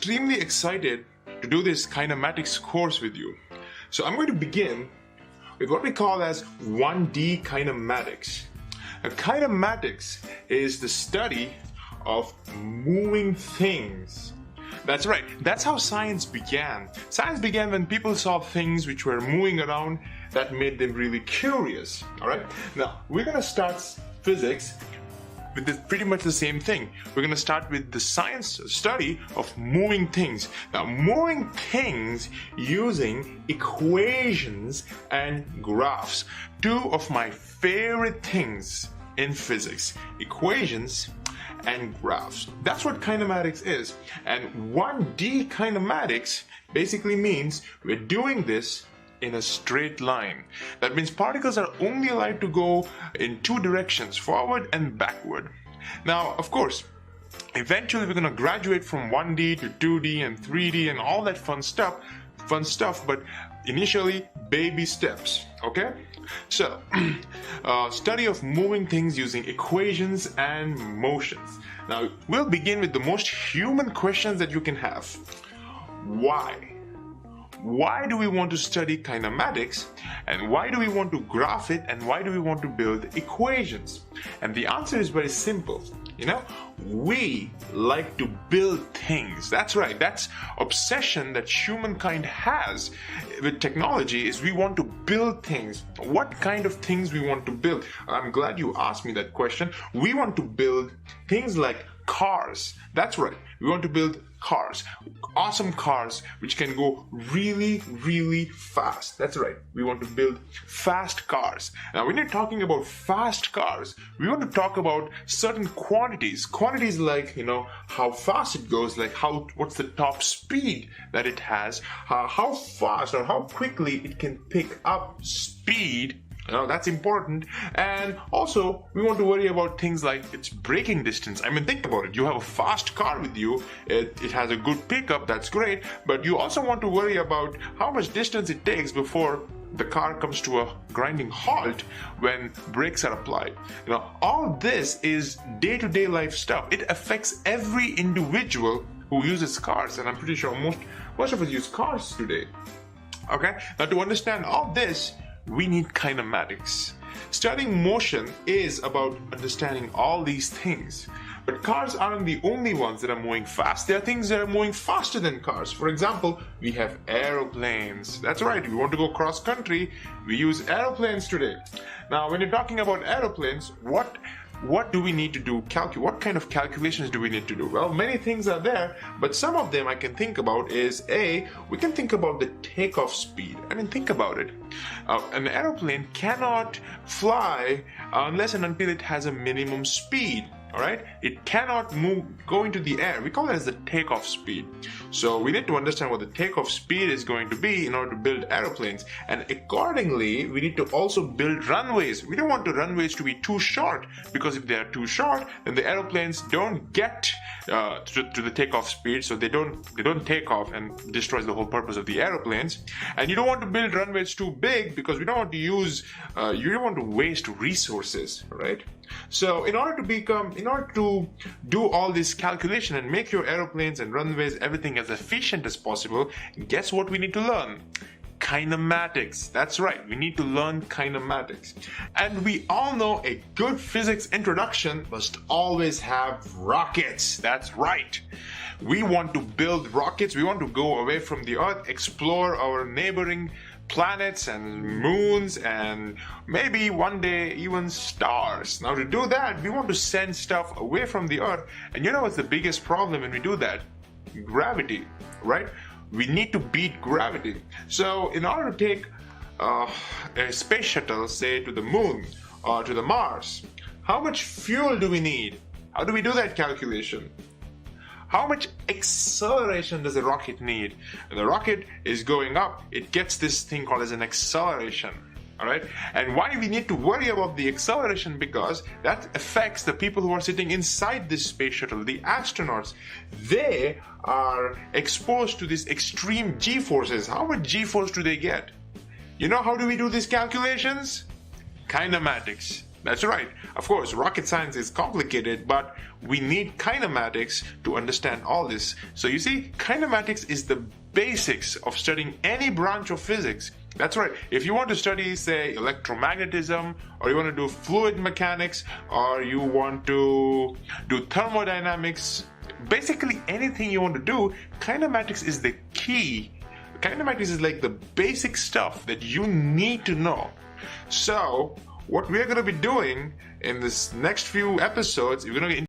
extremely excited to do this kinematics course with you. So I'm going to begin with what we call as 1D kinematics. Now, kinematics is the study of moving things. That's right, that's how science began. Science began when people saw things which were moving around that made them really curious. Alright, now we're going to start physics with pretty much the same thing. We're going to start with the science study of moving things. Now, moving things using equations and graphs. Two of my favorite things in physics: equations and graphs. That's what kinematics is. And 1D kinematics basically means we're doing this in a straight line. That means particles are only allowed to go in two directions, forward and backward. Now, of course, eventually we're going to graduate from 1D to 2D and 3D and all that fun stuff, but initially baby steps, okay? So, study of moving things using equations and motions. Now, we'll begin with the most human questions that you can have. Why? Why do we want to study kinematics, and why do we want to graph it, and why do we want to build equations? And the answer is very simple. We like to build things. That's right, that's obsession that humankind has with technology, is we want to build things. What kind of things we want to build? I'm glad you asked me that question. We want to build things like cars. That's right, we want to build cars, awesome cars which can go really, really fast. That's right, we want to build fast cars. Now, when you're talking about fast cars, we want to talk about certain quantities like, how fast it goes, like what's the top speed that it has, how fast or how quickly it can pick up speed. That's important. And also, we want to worry about things like its braking distance. I mean, think about it. You have a fast car with you. It has a good pickup. That's great. But you also want to worry about how much distance it takes before the car comes to a grinding halt when brakes are applied. All this is day-to-day life stuff. It affects every individual who uses cars. And I'm pretty sure most of us use cars today. Okay? Now, to understand all this, we need kinematics. Studying motion is about understanding all these things. But cars aren't the only ones that are moving fast. There are things that are moving faster than cars. For example, we have aeroplanes. That's right, we want to go cross country, we use aeroplanes today. Now, when you're talking about aeroplanes, what do we need to do? What kind of calculations do we need to do? Well, many things are there, but some of them I can think about is we can think about the takeoff speed. I mean, think about it. An aeroplane cannot fly unless and until it has a minimum speed. Alright, it cannot go into the air. We call it as the takeoff speed. So we need to understand what the takeoff speed is going to be in order to build aeroplanes. And accordingly, we need to also build runways. We don't want the runways to be too short, because if they are too short, then the aeroplanes don't get to the takeoff speed, so they don't take off and destroys the whole purpose of the aeroplanes. And you don't want to build runways too big, because we don't want to you don't want to waste resources, right? So in order to do all this calculation and make your aeroplanes and runways, everything as efficient as possible, guess what we need to learn? Kinematics. That's right, we need to learn kinematics. And we all know a good physics introduction must always have rockets. That's right. We want to build rockets. We want to go away from the Earth, explore our neighboring planets and moons, and maybe one day even stars. Now, to do that, we want to send stuff away from the Earth. And you know what's the biggest problem when we do that? Gravity, right? We need to beat gravity. So in order to take a space shuttle, say, to the moon or to the Mars, how much fuel do we need? How do we do that calculation? How much acceleration does a rocket need? When the rocket is going up, it gets this thing called as an acceleration. Alright? And why we need to worry about the acceleration? Because that affects the people who are sitting inside this space shuttle, the astronauts. They are exposed to these extreme G-forces. How much G-force do they get? How do we do these calculations? Kinematics. That's right. Of course, rocket science is complicated, but we need kinematics to understand all this. So you see, kinematics is the basics of studying any branch of physics. That's right. If you want to study, say, electromagnetism, or you want to do fluid mechanics, or you want to do thermodynamics, basically anything you want to do, kinematics is the key. Kinematics is like the basic stuff that you need to know. So, what we're going to be doing in this next few episodes, we're going to